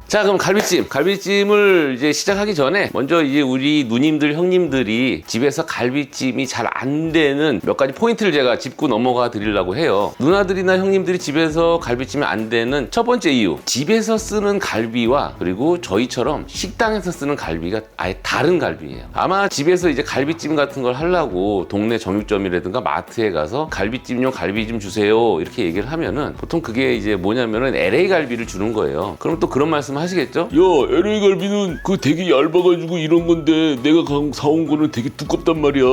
자, 그럼 갈비찜을 이제 시작하기 전에 먼저 이제 우리 누님들, 형님들이 집에서 갈비찜이 잘 안 되는 몇 가지 포인트를 제가 짚고 넘어가 드리려고 해요. 누나들이나 형님들이 집에서 갈비찜이 안 되는 첫 번째 이유, 집에서 쓰는 갈비와 그리고 저희처럼 식당에서 쓰는 갈비가 아예 다른 갈비예요. 아마 집에서 이제 갈비찜 같은 걸 하려고 동네 정육점이라든가 마트에 가서 갈비찜용 갈비 좀 주세요 이렇게 얘기를 하면은 보통 그게 이제 뭐냐면은 LA 갈비를 주는 거예요. 그럼 또 그런 말씀 하시겠죠? 야, LA 갈비는 그 되게 얇아가지고 이런 건데 내가 사온 거는 되게 두껍단 말이야.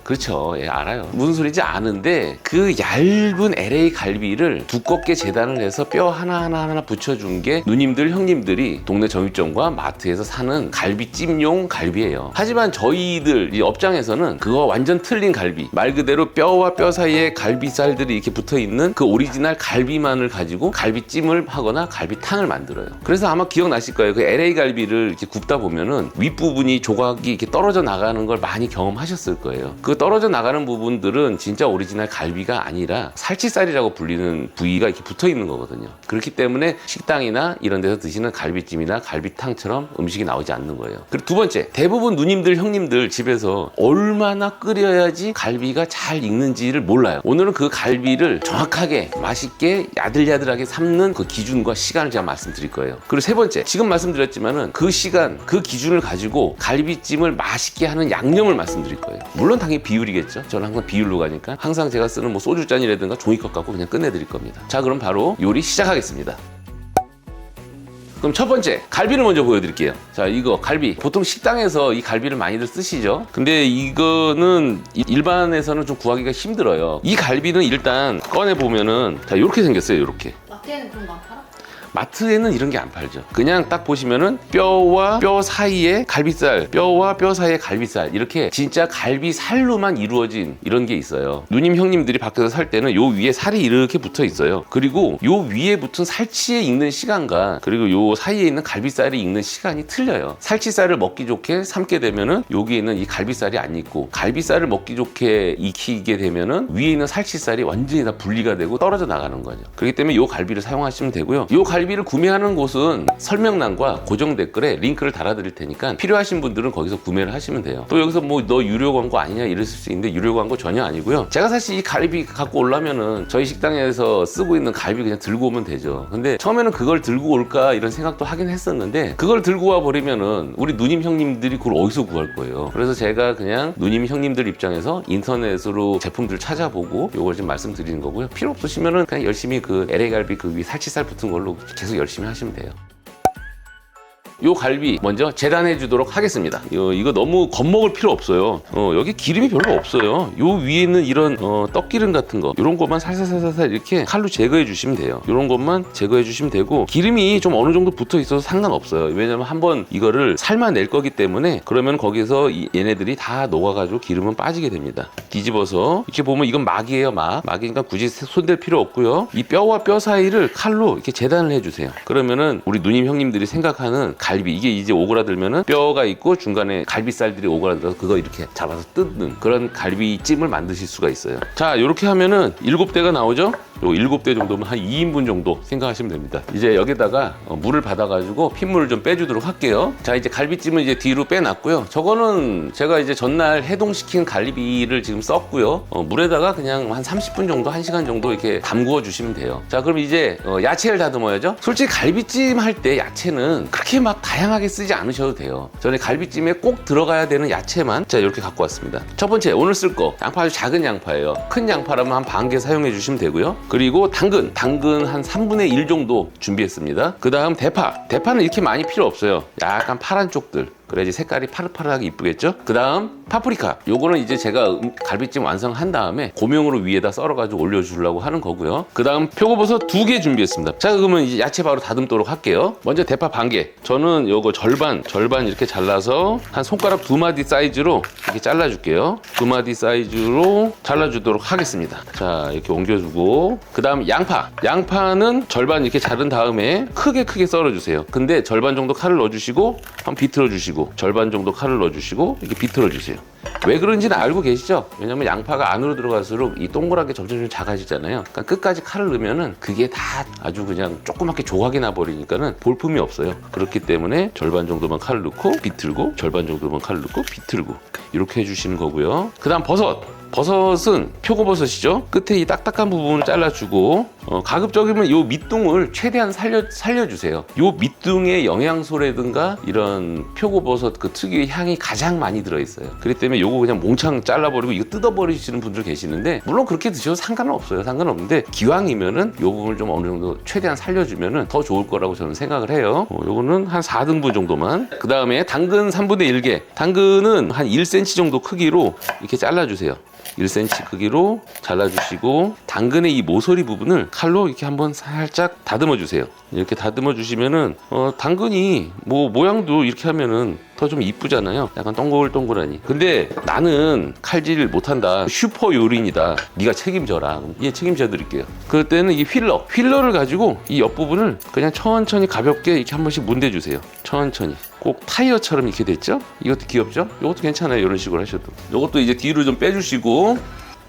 그렇죠. 예, 알아요. 무슨 소리인지 아는데 그 얇은 LA 갈비를 두껍게 재단을 해서 뼈 하나하나 붙여준 게 누님들, 형님들이 동네 정육점과 마트에서 사는 갈비찜용 갈비예요. 하지만 저희들 이 업장에서는 그거 완전 틀린 갈비, 말 그대로 뼈와 뼈 사이에 갈비살들이 이렇게 붙어있는 그 오리지널 갈비만을 가지고 갈비찜을 하거나 갈비탕을 만들어요. 그래서 아마 기억나실 거예요. 그 LA 갈비를 이렇게 굽다 보면은 윗부분이 조각이 이렇게 떨어져 나가는 걸 많이 경험하셨을 거예요. 그 떨어져 나가는 부분들은 진짜 오리지널 갈비가 아니라 살치살이라고 불리는 부위가 이렇게 붙어 있는 거거든요. 그렇기 때문에 식당이나 이런 데서 드시는 갈비찜이나 갈비탕처럼 음식이 나오지 않는 거예요. 그리고 두 번째, 대부분 누님들, 형님들 집에서 얼마나 끓여야지 갈비가 잘 익는지를 몰라요. 오늘은 그 갈비를 정확하게 맛있게 야들야들하게 삶는 그 기준과 시간을 제가 말씀드릴 거예요. 그리고 세 번째, 지금 말씀드렸지만은 그 시간, 그 기준을 가지고 갈비찜을 맛있게 하는 양념을 말씀드릴 거예요. 물론 당연히 비율이겠죠. 저는 항상 비율로 가니까 항상 제가 쓰는 뭐 소주잔이라든가 종이컵 갖고 그냥 끝내드릴 겁니다. 자, 그럼 바로 요리 시작하겠습니다. 그럼 첫 번째, 갈비를 먼저 보여드릴게요. 자, 이거 갈비. 보통 식당에서 이 갈비를 많이들 쓰시죠? 근데 이거는 일반에서는 좀 구하기가 힘들어요. 이 갈비는 일단 꺼내보면은 자, 이렇게 생겼어요. 이렇게. 마트에는 그런 거 안 팔아? 마트에는 이런 게 안 팔죠. 그냥 딱 보시면은 뼈와 뼈 사이에 갈비살, 뼈와 뼈 사이에 갈비살, 이렇게 진짜 갈비살로만 이루어진 이런 게 있어요. 누님, 형님들이 밖에서 살 때는 요 위에 살이 이렇게 붙어 있어요. 그리고 요 위에 붙은 살치에 익는 시간과 그리고 요 사이에 있는 갈비살이 익는 시간이 틀려요. 살치살을 먹기 좋게 삶게 되면은 여기에 있는 이 갈비살이 안 익고, 갈비살을 먹기 좋게 익히게 되면은 위에 있는 살치살이 완전히 다 분리가 되고 떨어져 나가는 거죠. 그렇기 때문에 요 갈비를 사용하시면 되고요. 요 갈비를 구매하는 곳은 설명란과 고정 댓글에 링크를 달아드릴 테니까 필요하신 분들은 거기서 구매를 하시면 돼요. 또 여기서 뭐 너 유료 광고 아니냐 이랬을 수 있는데 유료 광고 전혀 아니고요. 제가 사실 이 갈비 갖고 오려면은 저희 식당에서 쓰고 있는 갈비 그냥 들고 오면 되죠. 근데 처음에는 그걸 들고 올까 이런 생각도 하긴 했었는데 그걸 들고 와 버리면은 우리 누님 형님들이 그걸 어디서 구할 거예요. 그래서 제가 그냥 누님 형님들 입장에서 인터넷으로 제품들 찾아보고 요걸 좀 말씀드리는 거고요. 필요 없으시면은 그냥 열심히 그 LA 갈비 그 위 살치살 붙은 걸로 계속 열심히 하시면 돼요. 요 갈비 먼저 재단해 주도록 하겠습니다. 이거 너무 겁먹을 필요 없어요. 여기 기름이 별로 없어요. 요 위에 있는 이런 떡기름 같은 거, 이런 것만 살살살살 이렇게 칼로 제거해 주시면 돼요. 이런 것만 제거해 주시면 되고, 기름이 좀 어느 정도 붙어 있어서 상관없어요. 왜냐면 한번 이거를 삶아낼 거기 때문에, 그러면 거기서 얘네들이 다 녹아가지고 기름은 빠지게 됩니다. 뒤집어서 이렇게 보면 이건 막이에요. 막이니까 굳이 손댈 필요 없고요. 이 뼈와 뼈 사이를 칼로 이렇게 재단을 해주세요. 그러면은 우리 누님 형님들이 생각하는 갈비, 이게 이제 오그라들면은 뼈가 있고 중간에 갈비살들이 오그라들어서 그거 이렇게 잡아서 뜯는 그런 갈비찜을 만드실 수가 있어요. 자, 이렇게 하면은 7대가 나오죠? 요 7대 정도면 한 2인분 정도 생각하시면 됩니다. 이제 여기다가 물을 받아가지고 핏물을 좀 빼주도록 할게요. 자, 이제 갈비찜은 이제 뒤로 빼놨고요. 저거는 제가 이제 전날 해동시킨 갈비를 지금 썼고요. 물에다가 그냥 한 30분 정도, 1시간 정도 이렇게 담그어 주시면 돼요. 자, 그럼 이제 야채를 다듬어야죠. 솔직히 갈비찜 할 때 야채는 그렇게 막 다양하게 쓰지 않으셔도 돼요. 저는 갈비찜에 꼭 들어가야 되는 야채만 자, 이렇게 갖고 왔습니다. 첫 번째, 오늘 쓸 거 양파, 아주 작은 양파예요. 큰 양파라면 한 반 개 사용해 주시면 되고요. 그리고 당근 한 3분의 1 정도 준비했습니다. 그 다음 대파는 이렇게 많이 필요 없어요. 약간 파란 쪽들, 그래야지 색깔이 파릇파릇하게 이쁘겠죠? 그 다음 파프리카, 요거는 이제 제가 갈비찜 완성한 다음에 고명으로 위에다 썰어가지고 올려주려고 하는 거고요. 그 다음 표고버섯 2개 준비했습니다. 자, 그러면 이제 야채 바로 다듬도록 할게요. 먼저 대파 반 개, 저는 요거 절반 이렇게 잘라서 한 손가락 2마디 사이즈로 이렇게 잘라줄게요. 2마디 사이즈로 잘라주도록 하겠습니다. 자, 이렇게 옮겨주고, 그 다음 양파는 절반 이렇게 자른 다음에 크게 썰어주세요. 근데 절반 정도 칼을 넣어주시고 한번 비틀어 주시고, 넣어주시고 절반 정도 칼을 넣어주시고 이렇게 비틀어 주세요. 왜 그런지는 알고 계시죠? 왜냐면 양파가 안으로 들어갈수록 이 동그랗게 점점 작아지잖아요. 그러니까 끝까지 칼을 넣으면은 그게 다 아주 그냥 조그맣게 조각이 나버리니까는 볼품이 없어요. 그렇기 때문에 절반 정도만 칼을 넣고 비틀고 절반 정도만 칼을 넣고 비틀고 이렇게 해주시는 거고요. 그 다음 버섯은 표고버섯이죠. 끝에 이 딱딱한 부분을 잘라주고 가급적이면 요 밑둥을 최대한 살려주세요. 요 밑둥에 영양소라든가 이런 표고버섯 그 특유의 향이 가장 많이 들어있어요. 그렇기 때문에 요거 그냥 몽창 잘라버리고 이거 뜯어버리시는 분들 계시는데 물론 그렇게 드셔도 상관은 없어요. 상관없는데 기왕이면은 요 부분을 좀 어느 정도 최대한 살려주면은 더 좋을 거라고 저는 생각을 해요. 요거는 한 4등분 정도만. 그 다음에 당근 3분의 1개. 당근은 한 1cm 정도 크기로 이렇게 잘라주세요. 1cm 크기로 잘라주시고 당근의 이 모서리 부분을 칼로 이렇게 한번 살짝 다듬어 주세요. 이렇게 다듬어 주시면은 당근이 뭐 모양도 이렇게 하면은 더 좀 이쁘잖아요. 약간 동글동글하니. 근데 나는 칼질 못한다. 슈퍼 요린이다. 네가 책임져라. 예, 책임져 드릴게요. 그럴 때는 이 휠러를 가지고 이 옆부분을 그냥 천천히 가볍게 이렇게 한 번씩 문대 주세요. 천천히. 꼭 타이어처럼 이렇게 됐죠? 이것도 귀엽죠? 이것도 괜찮아요. 이런 식으로 하셔도. 이것도 이제 뒤로 좀 빼주시고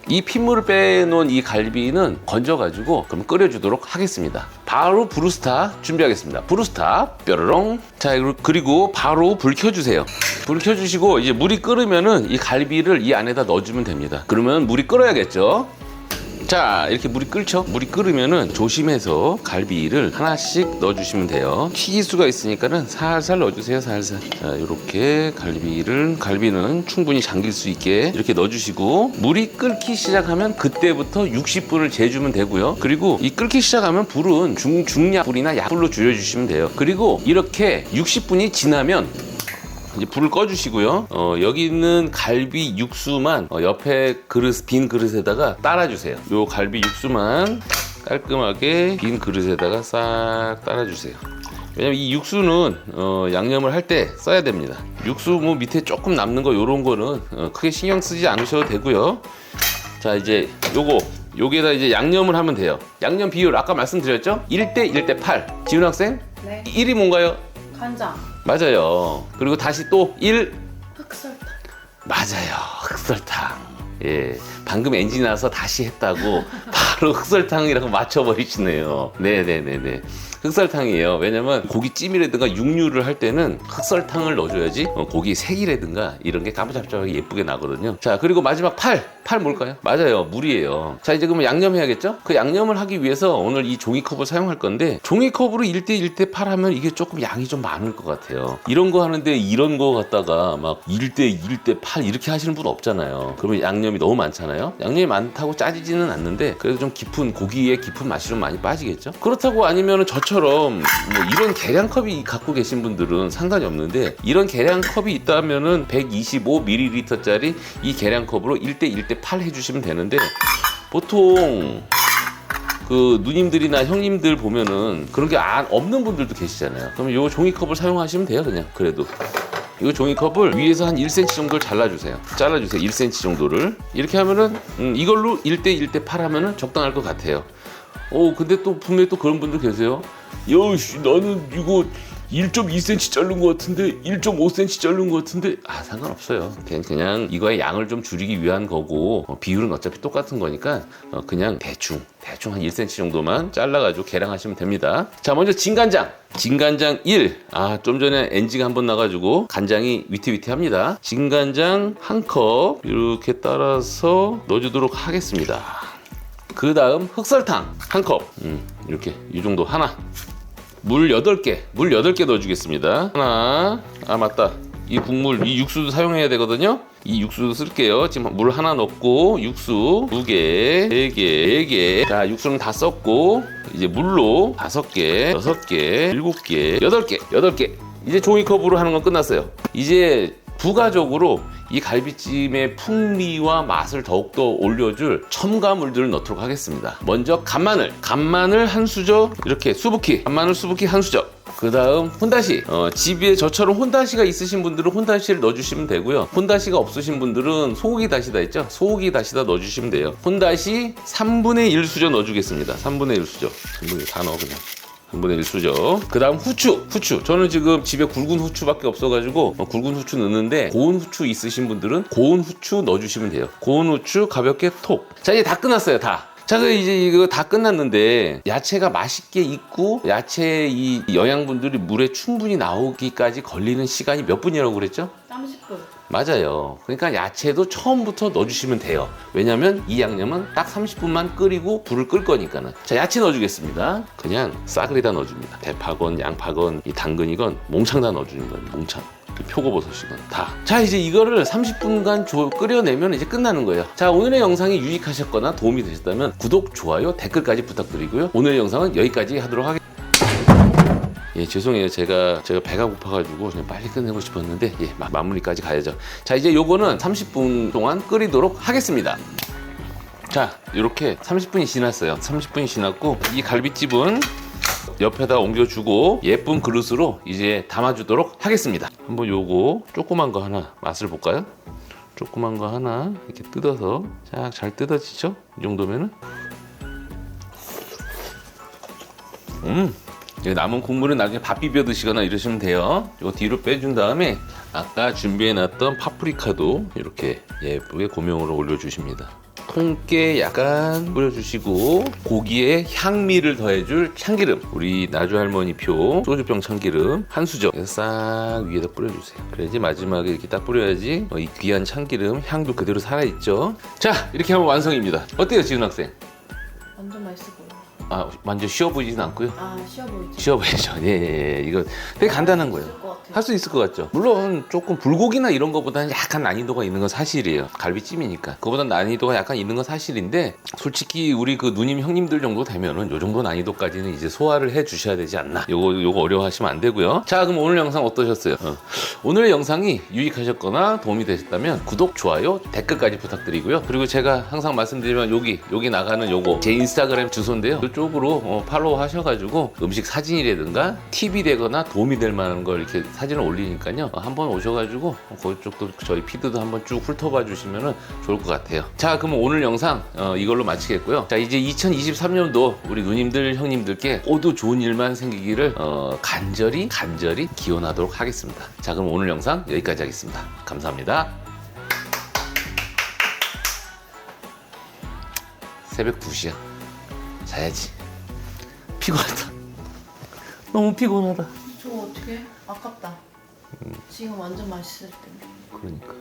이 핏물을 빼놓은 이 갈비는 건져가지고 그럼 끓여주도록 하겠습니다. 바로 브루스타 준비하겠습니다. 브루스타 뾰로롱. 자, 그리고 바로 불 켜주세요. 불 켜주시고 이제 물이 끓으면은 이 갈비를 이 안에다 넣어주면 됩니다. 그러면 물이 끓어야겠죠? 자, 이렇게 물이 끓죠? 물이 끓으면은 조심해서 갈비를 하나씩 넣어주시면 돼요. 튀기수가 있으니까는 살살 넣어주세요. 살살. 자, 이렇게 갈비는 충분히 잠길 수 있게 이렇게 넣어주시고 물이 끓기 시작하면 그때부터 60분을 재주면 되고요. 그리고 이 끓기 시작하면 불은 중약불이나 약불로 줄여주시면 돼요. 그리고 이렇게 60분이 지나면 이제 불을 꺼주시고요. 여기 있는 갈비 육수만 옆에 빈 그릇에다가 따라주세요. 요 갈비 육수만 깔끔하게 빈 그릇에다가 싹 따라주세요. 왜냐면 이 육수는 양념을 할 때 써야 됩니다. 육수 뭐 밑에 조금 남는 거 요런 거는 크게 신경 쓰지 않으셔도 되고요. 자, 이제 요게다 이제 양념을 하면 돼요. 양념 비율 아까 말씀드렸죠? 1대 1대 8. 지훈 학생? 네. 1이 뭔가요? 간장. 맞아요. 그리고 다시 또 1. 흑설탕. 맞아요. 흑설탕. 예. 방금 엔진 나서 다시 했다고 바로 흑설탕이라고 맞춰버리시네요. 네네네네. 흑설탕이에요. 왜냐면 고기찜이라든가 육류를 할 때는 흑설탕을 넣어줘야지 고기 색이라든가 이런 게 까무잡잡하게 예쁘게 나거든요. 자, 그리고 마지막 8 뭘까요? 맞아요, 물이에요. 자, 이제 그러면 양념해야겠죠? 그 양념을 하기 위해서 오늘 이 종이컵을 사용할 건데 종이컵으로 1대 1대 8 하면 이게 조금 양이 좀 많을 것 같아요. 이런 거 하는데 이런 거 갖다가 막 1대 1대 8 이렇게 하시는 분 없잖아요. 그러면 양념이 너무 많잖아요. 양념이 많다고 짜지지는 않는데 그래도 좀 고기의 깊은 맛이 좀 많이 빠지겠죠? 그렇다고 아니면 저처럼 뭐 이런 계량컵이 갖고 계신 분들은 상관이 없는데 이런 계량컵이 있다면은 125ml짜리 이 계량컵으로 1대 1대 8 해주시면 되는데 보통 그 누님들이나 형님들 보면은 그런 게 없는 분들도 계시잖아요. 그럼 요 종이컵을 사용하시면 돼요. 그냥 그래도 이 종이컵을 위에서 한 1cm 정도를 잘라주세요. 1cm 정도를 이렇게 하면은 이걸로 1대 1대 8 하면은 적당할 것 같아요. 근데 또 분명히 또 그런 분들 계세요. 야씨, 나는 이거 1.2cm 자른 것 같은데 1.5cm 자른 것 같은데. 상관없어요. 그냥 이거의 양을 좀 줄이기 위한 거고 비율은 어차피 똑같은 거니까 그냥 대충 한 1cm 정도만 잘라가지고 계량하시면 됩니다. 자, 먼저 진간장 1. 좀 전에 NG가 한번 나가지고 간장이 위태위태합니다. 진간장 1컵 이렇게 따라서 넣어주도록 하겠습니다. 그 다음 흑설탕 1컵 이렇게 이 정도 하나. 물 8개 넣어주겠습니다. 하나. 맞다. 이 국물, 이 육수도 사용해야 되거든요. 이 육수도 쓸게요. 지금 물 하나 넣고 육수 2개, 4개, 4개. 자, 육수는 다 썼고 이제 물로 5개, 6개, 7개, 8개. 이제 종이컵으로 하는 건 끝났어요. 이제 부가적으로 이 갈비찜의 풍미와 맛을 더욱더 올려줄 첨가물들을 넣도록 하겠습니다. 먼저 간마늘 한 수저, 이렇게 간마늘 수북히 한 수저. 그 다음 혼다시. 집에 저처럼 혼다시가 있으신 분들은 혼다시를 넣어주시면 되고요. 혼다시가 없으신 분들은 소고기 다시다 있죠? 소고기 다시다 넣어주시면 돼요. 혼다시 3분의 1 수저 넣어주겠습니다. 3분의 1 수저. 3분의 1 다 넣어 그냥. 1분의 1수저. 그 다음 후추. 저는 지금 집에 굵은 후추밖에 없어가지고 굵은 후추 넣는데 고운 후추 있으신 분들은 고운 후추 넣어주시면 돼요. 고운 후추 가볍게 톡. 자, 이제 다 끝났어요. 다. 자, 이제 이거 다 끝났는데 야채가 맛있게 익고 야채 이 영양분들이 물에 충분히 나오기까지 걸리는 시간이 몇 분이라고 그랬죠? 30분. 맞아요. 그러니까 야채도 처음부터 넣어주시면 돼요. 왜냐면 이 양념은 딱 30분만 끓이고 불을 끌 거니까는. 자, 야채 넣어주겠습니다. 그냥 싸그리다 넣어줍니다. 대파건, 양파건, 이 당근이건 몽창 다 넣어주는 거예요. 몽창. 표고버섯이건 다. 자, 이제 이거를 30분간 끓여내면 이제 끝나는 거예요. 자, 오늘의 영상이 유익하셨거나 도움이 되셨다면 구독, 좋아요, 댓글까지 부탁드리고요. 오늘의 영상은 여기까지 하도록 하겠습니다. 예, 죄송해요. 제가 배가 고파가지고 그냥 빨리 끝내고 싶었는데, 예, 마무리까지 가야죠. 자, 이제 요거는 30분 동안 끓이도록 하겠습니다. 자, 이렇게 30분이 지났어요. 30분이 지났고, 이 갈비찜은 옆에다 옮겨주고 예쁜 그릇으로 이제 담아주도록 하겠습니다. 한번 요거 조그만 거 하나 맛을 볼까요? 조그만 거 하나 이렇게 뜯어서 잘 뜯어지죠? 이 정도면은 남은 국물은 나중에 밥 비벼 드시거나 이러시면 돼요. 이거 뒤로 빼준 다음에 아까 준비해놨던 파프리카도 이렇게 예쁘게 고명으로 올려주십니다. 통깨 약간 뿌려주시고 고기에 향미를 더해줄 참기름, 우리 나주 할머니표 소주병 참기름 한 수저 싹 위에다 뿌려주세요. 그래야지 마지막에 이렇게 딱 뿌려야지 이 귀한 참기름 향도 그대로 살아있죠. 자, 이렇게 하면 완성입니다. 어때요, 지훈 학생? 완전 맛있어 보여. 아, 완전 쉬워 보이진 않고요. 아, 쉬워 보이지? 쉬워 보이죠. 예. 이거 되게 간단한 거예요. 할 수 있을 것 같죠. 물론 조금 불고기나 이런 거보다는 약간 난이도가 있는 건 사실이에요. 갈비찜이니까 그거보다 난이도가 약간 있는 건 사실인데, 솔직히 우리 그 누님 형님들 정도 되면은 요 정도 난이도까지는 이제 소화를 해 주셔야 되지 않나. 요거 어려워하시면 안 되고요. 자, 그럼 오늘 영상 어떠셨어요? 오늘 영상이 유익하셨거나 도움이 되셨다면 구독, 좋아요, 댓글까지 부탁드리고요. 그리고 제가 항상 말씀드리면 여기 나가는 요거 제 인스타그램 주소인데요. 이쪽으로 팔로우 하셔가지고 음식 사진이라든가 팁이 되거나 도움이 될 만한 걸 이렇게 사진을 올리니까요. 한번 오셔가지고 그쪽도 저희 피드도 한번 쭉 훑어봐 주시면 좋을 것 같아요. 자, 그럼 오늘 영상 이걸로 마치겠고요. 자, 이제 2023년도 우리 누님들 형님들께 모두 좋은 일만 생기기를 간절히 기원하도록 하겠습니다. 자, 그럼 오늘 영상 여기까지 하겠습니다. 감사합니다. 새벽 2시야. 자야지. 피곤하다. 너무 피곤하다. 저거 어떻게 해? 아깝다. 지금 완전 맛있을 텐데. 그러니까.